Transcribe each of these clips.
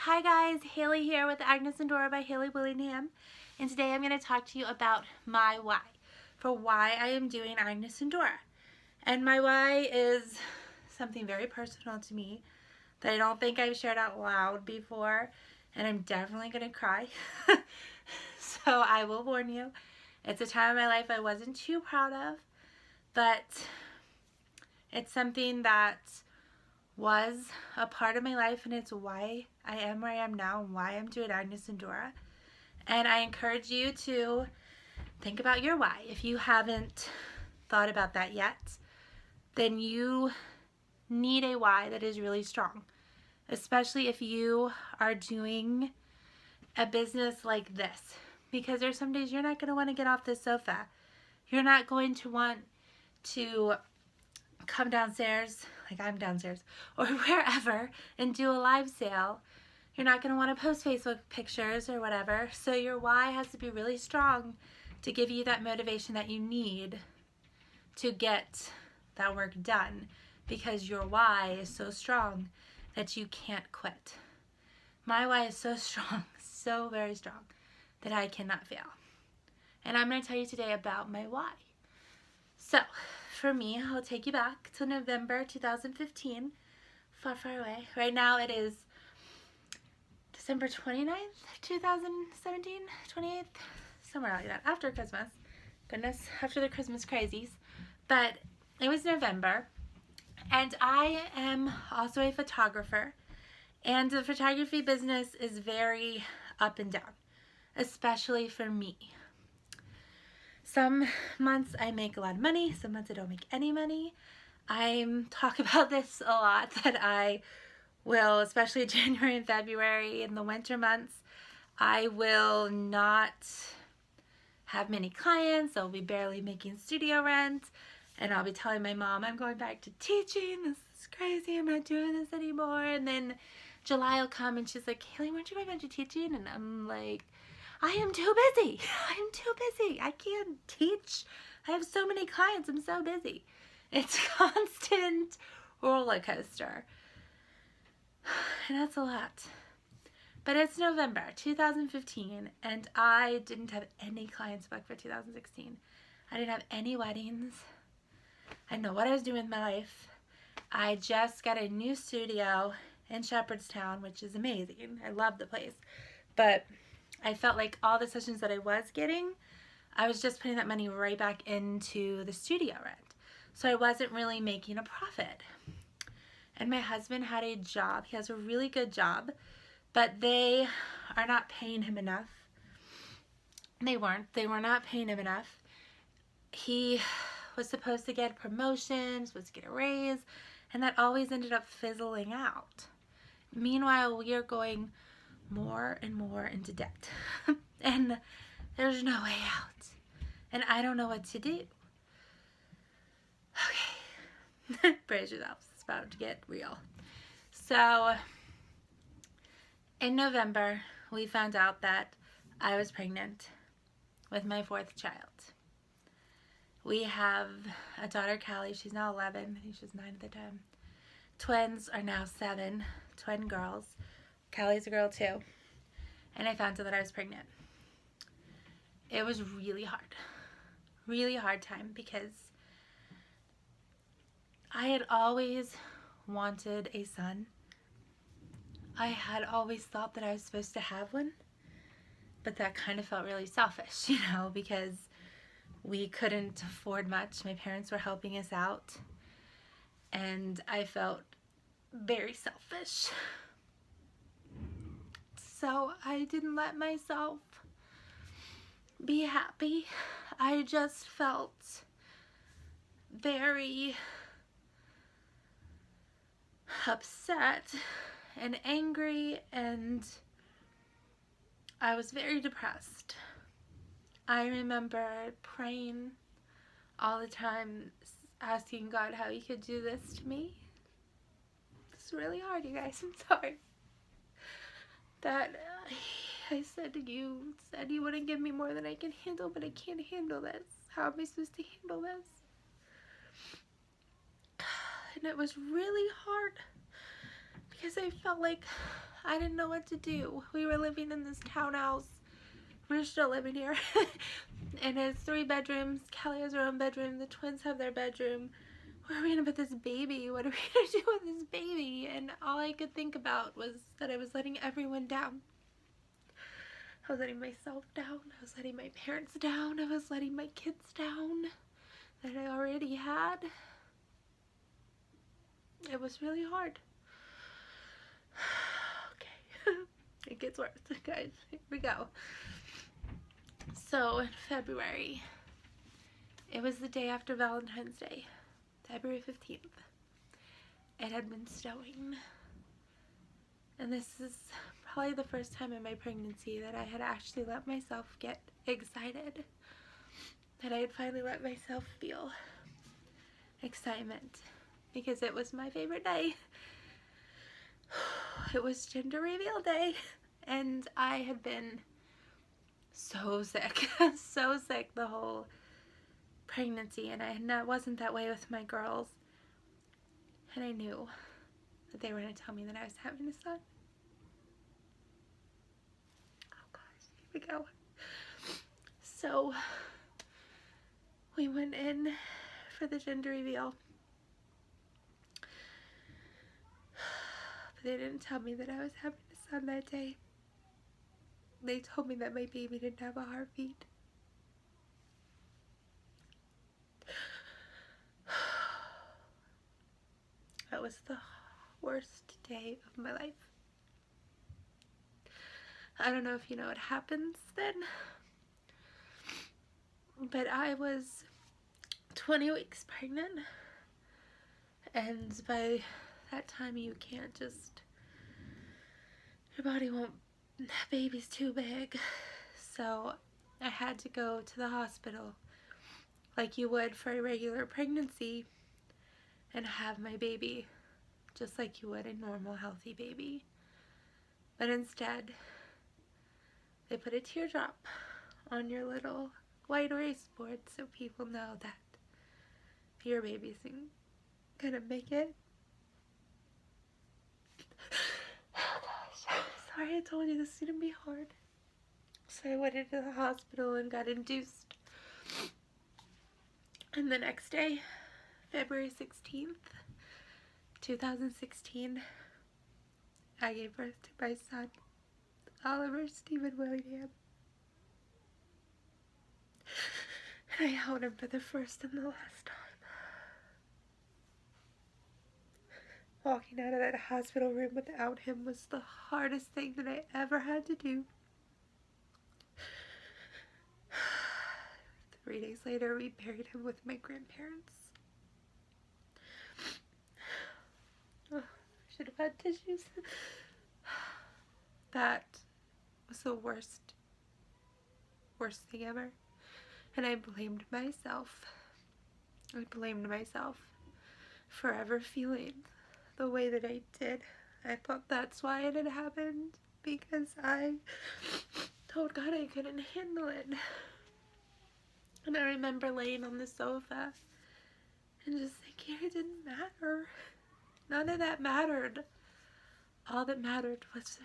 Hi guys, Haley here with Agnes and Dora by Haley Willingham, and today I'm going to talk to you about my why, for why I am doing Agnes and Dora. And my why is something very personal to me that I don't think I've shared out loud before, and I'm definitely going to cry. So I will warn you, it's a time in my life I wasn't too proud of, but it's something that was a part of my life, and it's why I am where I am now and why I'm doing Agnes and Dora. And I encourage you to think about your why. If you haven't thought about that yet, then you need a why that is really strong, especially if you are doing a business like this, because there's some days you're not going to want to get off the sofa. You're not going to want to come downstairs, like I'm downstairs, or wherever, and do a live sale. You're not going to want to post Facebook pictures or whatever. So your why has to be really strong to give you that motivation that you need to get that work done, because your why is so strong that you can't quit. My why is so strong, so very strong, that I cannot fail. And I'm going to tell you today about my why. So, for me, I'll take you back to November 2015, far, far away. Right now it is December 29th, 2017, 28th, somewhere like that, after Christmas. Goodness, after the Christmas crazies. But it was November, and I am also a photographer, and the photography business is very up and down, especially for me. Some months I make a lot of money, some months I don't make any money. I talk about this a lot, that I will, especially January and February in the winter months, I will not have many clients. I'll be barely making studio rent, and I'll be telling my mom I'm going back to teaching. This is crazy. I'm not doing this anymore. And then July will come and she's like, Haley, weren't you going back to teaching? And I'm like, I am too busy. I'm too busy. I can't teach. I have so many clients. I'm so busy. It's a constant roller coaster. And that's a lot. But it's November 2015, and I didn't have any clients booked for 2016. I didn't have any weddings. I didn't know what I was doing with my life. I just got a new studio in Shepherdstown, which is amazing. I love the place. But I felt like all the sessions that I was getting, I was just putting that money right back into the studio rent. So I wasn't really making a profit. And my husband had a job. He has a really good job, but they are not paying him enough. They were not paying him enough. He was supposed to get a promotion, supposed to get a raise, and that always ended up fizzling out. Meanwhile, we are going more and more into debt. And there's no way out. And I don't know what to do. Okay. Brace yourselves. It's about to get real. So, in November, we found out that I was pregnant with my 4th child. We have a daughter, Callie. She's now 11. I think she was 9 at the time. Twins are now 7. Twin girls. Callie's a girl too. And I found out that I was pregnant. It was really hard time, because I had always wanted a son. I had always thought that I was supposed to have one, but that kind of felt really selfish, because we couldn't afford much. My parents were helping us out, and I felt very selfish. So I didn't let myself be happy. I just felt very upset and angry, and I was very depressed. I remember praying all the time, asking God how he could do this to me. It's really hard, you guys. I'm sorry. That I said, you said you wouldn't give me more than I can handle, but I can't handle this. How am I supposed to handle this? And it was really hard, because I felt like I didn't know what to do. We were living in this townhouse. We're still living here. And it's 3 bedrooms. Kelly has her own bedroom. The twins have their bedroom. Where are we gonna put this baby? What are we gonna do with this baby? And all I could think about was that I was letting everyone down. I was letting myself down. I was letting my parents down. I was letting my kids down that I already had. It was really hard. Okay. It gets worse, guys. Here we go. So in February, it was the day after Valentine's Day, February 15th. It had been snowing. And this is probably the first time in my pregnancy that I had actually let myself get excited. That I had finally let myself feel excitement. Because it was my favorite day. It was gender reveal day. And I had been so sick. So sick the whole pregnancy. And I wasn't that way with my girls. And I knew that they were going to tell me that I was having a son. Oh gosh, here we go. So we went in for the gender reveal. But they didn't tell me that I was having a son that day. They told me that my baby didn't have a heartbeat. That was the worst day of my life. I don't know if you know what happens then, but I was 20 weeks pregnant, and by that time you can't just, your body won't, baby's too big, so I had to go to the hospital like you would for a regular pregnancy and have my baby just like you would a normal healthy baby. But instead they put a teardrop on your little white erase board so people know that your baby isn't gonna make it. Oh gosh, sorry I told you this is gonna be hard. So I went into the hospital and got induced. And the next day, February 16th, 2016, I gave birth to my son, Oliver Stephen Willingham. And I held him for the first and the last time. Walking out of that hospital room without him was the hardest thing that I ever had to do. 3 days later, we buried him with my grandparents. Oh, I should have had tissues. That was the worst thing ever. And I blamed myself. I blamed myself for ever feeling the way that I did. I thought that's why it had happened, because I told God I couldn't handle it. And I remember laying on the sofa and just thinking it didn't matter. None of that mattered. All that mattered was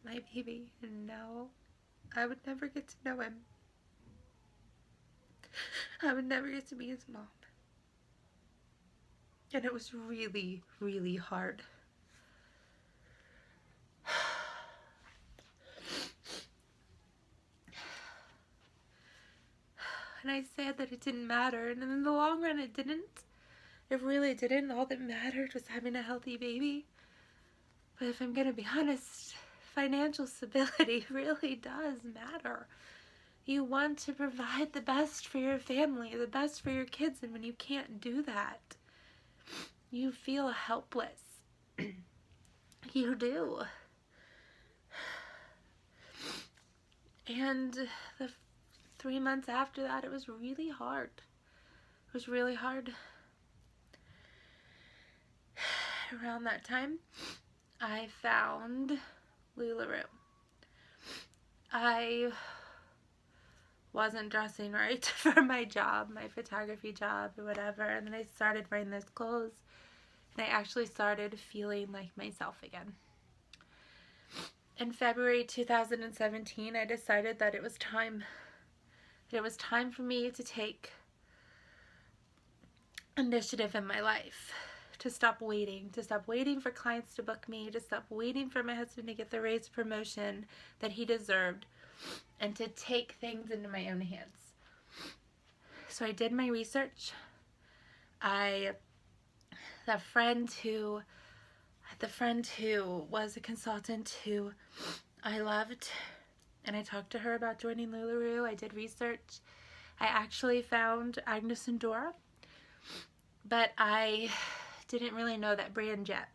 my baby, and now I would never get to know him. I would never get to be his mom. And it was really, really hard. And I said that it didn't matter, and in the long run it didn't. It really didn't. All that mattered was having a healthy baby. But if I'm gonna be honest, financial stability really does matter. You want to provide the best for your family, the best for your kids, and when you can't do that, you feel helpless. You do. And the 3 months after that, it was really hard. It was really hard. Around that time, I found LuLaRoe. I wasn't dressing right for my job, my photography job or whatever, and then I started wearing those clothes, and I actually started feeling like myself again. in February 2017, I decided that it was time. It was time for me to take initiative in my life, to stop waiting for clients to book me, to stop waiting for my husband to get the raise promotion that he deserved, and to take things into my own hands. So I did my research. The friend who was a consultant who I loved, and I talked to her about joining LuLaRoe. I did research. I actually found Agnes and Dora, but I didn't really know that brand yet.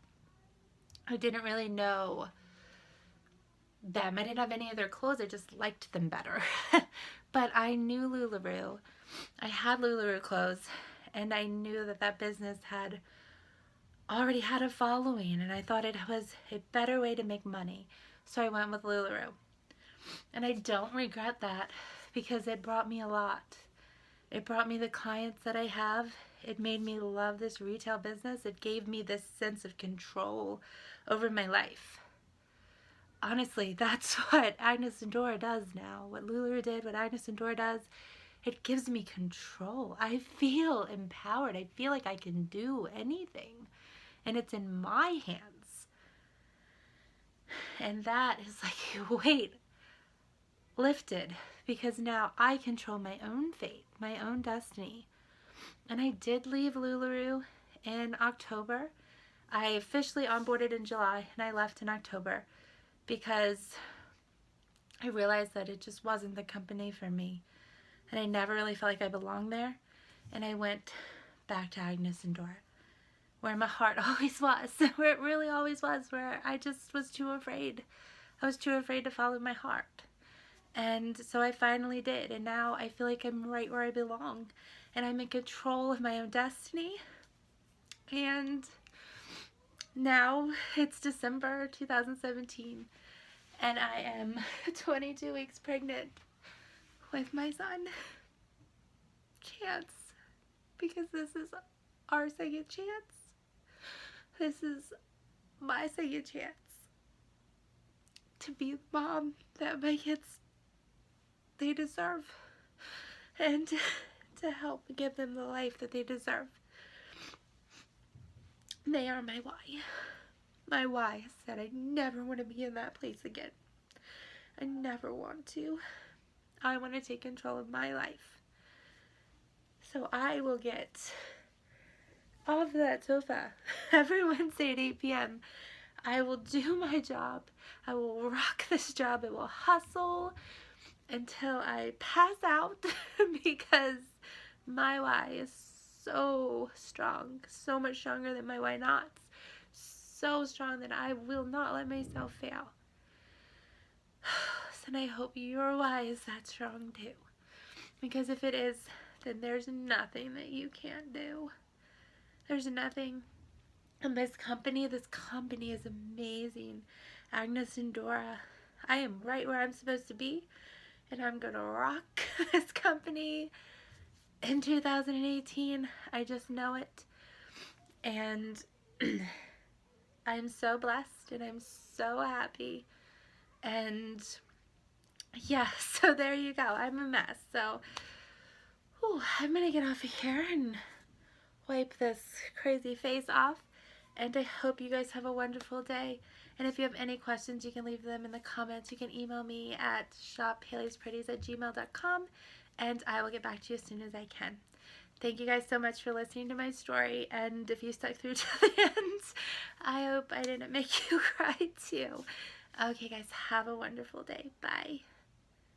I didn't really know them. I didn't have any of their clothes. I just liked them better. But I knew LuLaRoe. I had LuLaRoe clothes, and I knew that that business had already had a following, and I thought it was a better way to make money. So I went with LuLaRoe. And I don't regret that, because it brought me a lot. It brought me the clients that I have. It made me love this retail business. It gave me this sense of control over my life. Honestly, that's what Agnes and Dora does now. What LuLaRoe did, what Agnes and Dora does, it gives me control. I feel empowered. I feel like I can do anything. And it's in my hands. And that is like a weight lifted, because now I control my own fate, my own destiny. And I did leave LuLaRoe in October. I officially onboarded in July, and I left in October because I realized that it just wasn't the company for me. And I never really felt like I belonged there. And I went back to Agnes and Dora, where my heart always was, where it really always was, where I just was too afraid. I was too afraid to follow my heart. And so I finally did, and now I feel like I'm right where I belong, and I'm in control of my own destiny. And now it's December 2017, and I am 22 weeks pregnant with my son. Chance, because this is our second chance. This is my second chance to be the mom that my kids, they deserve, and to help give them the life that they deserve. They are my why. My why is that I never want to be in that place again. I never want to. I want to take control of my life. So I will get off that sofa every Wednesday at 8 p.m. I will do my job. I will rock this job. I will hustle until I pass out because my why is so strong, so much stronger than my why nots, so strong that I will not let myself fail. And I hope your why is that strong too, because if it is, then there's nothing that you can't do. There's nothing. And this company is amazing. Agnes and Dora, I am right where I'm supposed to be, and I'm gonna rock this company in 2018. I just know it. And I'm so blessed, and I'm so happy. And yeah, so there you go. I'm a mess. So I'm gonna get off of here and wipe this crazy face off. And I hope you guys have a wonderful day. And if you have any questions, you can leave them in the comments. You can email me at shophaley'spretties@gmail.com, and I will get back to you as soon as I can. Thank you guys so much for listening to my story, and if you stuck through to the end, I hope I didn't make you cry too. Okay guys, have a wonderful day. Bye.